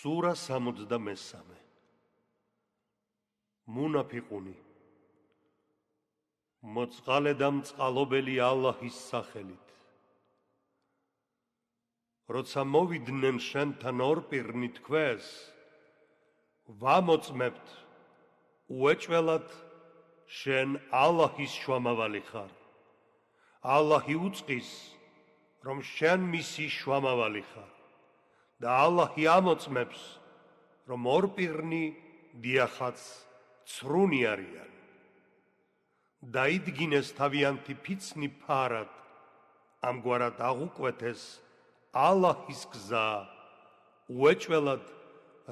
სურა 63 მუნაფიყუნი მოწყალე და მწყალობელი ალლაჰის სახელით როცა მოვიდნენ შენთან ორპირნი თქვენს ვამოწმებთ უეჭველად შენ ალლაჰის შუამავალი ხარ ალლაჰი უწყის რომ შენ მისი შუამავალი ხარ და ალლაჰი ამოწმებს რომ ორპირნი დიახაც ცრუნი არიან დაიდგინეს თავიანთი ფიცნი ფარად ამგვარად აღუკვეთეს ალლაჰის გზა უეჭველად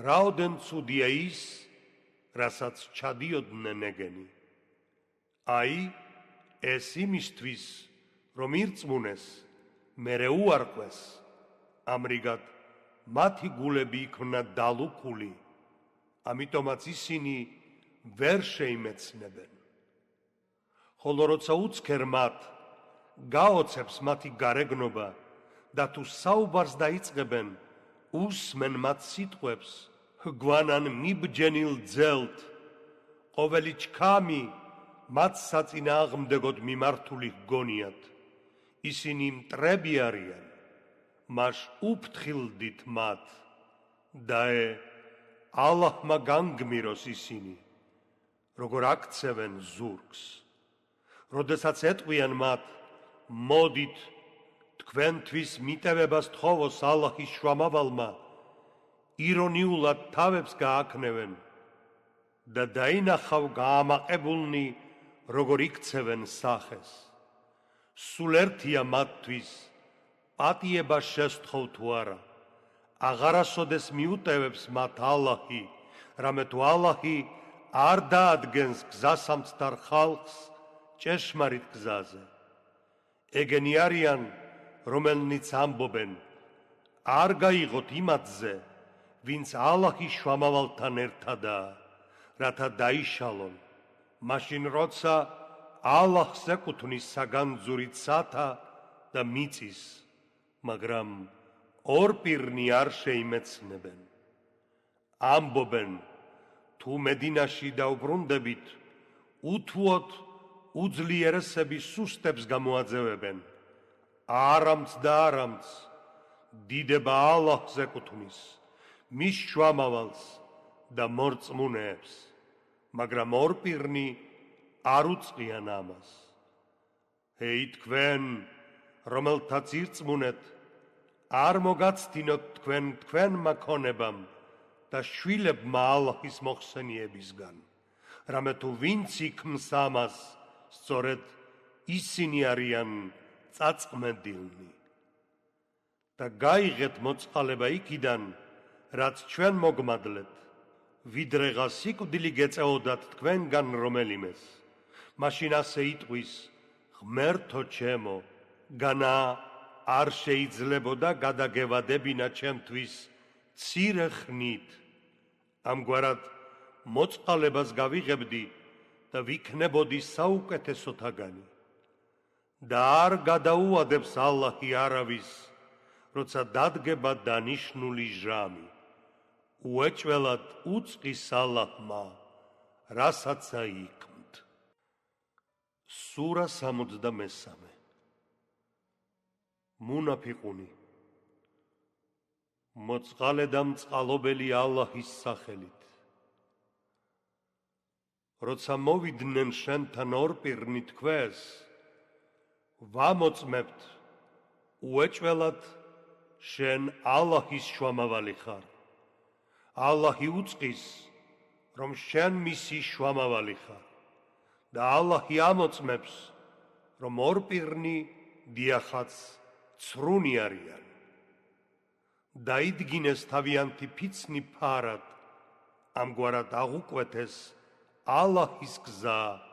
რაოდენ ცუდია ის რასაც ჩადიოდნენ ეგენი აი ეს იმისთვის რომ ირწმუნეს მერე უარყვეს ამრიგად მათი გულები იქნა დალუქული ამიტომაც ისინი ვერ შეიმეცნებენ ხოლო როცა უცქერ მათ გაოცებს მათი გარეგნობა და თუ საუბარს დაიწყებენ უსმენ მათ სიტყვებს გვანან მიბჯენილ ძელთ ყოველი ჩქამი მათ საწინააღმდეგოდ მიმართული გონიათ ისინი მტრები არიან მას უფრთხილდით მათ დაე ალლაჰმა განგმიროს ისინი როგორ აქცევენ ზურგს როდესაც ეტყვიან მათ მოდით თქვენთვის მიტევებას თხოვოს ალლაჰის შუამავალმა ირონიულად თავებს გააქნევენ და დაინახავ გაამაყებულნი როგორ იქცევენ სახეს სულ ერთია მათთვის პატიება შესთხოვ თუ არა აღარასოდეს მიუტევებს მათ ალლაჰი რამე თუ ალლაჰი არ დაადგენს გზასამცდარ ხალხს ჭეშმარიტ გზაზე ეგენი არიან რომელნიც ამბობენ არ გაიღოთ იმათზე ვინც ალლაჰის შუამავალთან ერთადაა რათა დაიშალონ მაშინ როცა ალლაჰს ეკუთვნის საგანძური ცათა და მიწის მაგრამ ორპირნი არ შეიმეცნებენ ამბობენ თუ მედინაში დაუბრუნდებით უთუოდ უძლიერესების სუსტებს გამოაძევებენ არამც და არამც დიდება ალლაჰს ეკუთვნის მის შუამავალს და მორწმუნეებს მაგრამ ორპირნი არ უწყიან ამას ჰეი თქვენ რომელთაც ირწმუნეთ არ მოგაცდინოთ თქვენმა ქონებამ და შვილებმა ალლაჰის მოხსენიებისგან რამე თუ ვინც იქმს ამას სწორედ ისინი არიან წაწმენდილნი და გაიღეთ მოწყალება იქიდან რაც ჩვენ მოგმადლეთ ვიდრეღა სიკვდილი გეწეოდათ თქვენგან რომელიმეს მაშინ ასე იტყვის ღმერთო ჩემო განა არ შეიძლებოდა გადაგევადებინა ჩემთვის მცირე ხნით ამგვარად მოწყალებას გავიღებდი და ვიქნებოდი საუკეთესოთაგანი და არ გადაუადებს ალლაჰი არავის როცა დადგება დანიშნული ჟამი უეჭველად უწყის ალლაჰმა რასაცა იქმთ სურა 63 მუნაფიყუნი მოწყალე და მწყალობელი ალლაჰის სახელით როცა მოვიდნენ შენთან ორპირნი თქვენს ვამოწმებთ უეჭველად შენ ალლაჰის შუამავალი ხარ ალლაჰი უწყის რომ შენ მისი შუამავალი ხარ და ალლაჰი ამოწმებს რომ ორპირნი დიახაც ცრუნი არიან დაიდგინეს თავიანთი ფიცნი ფარად ამგვარად აღუკვეთეს ალლაჰის გზა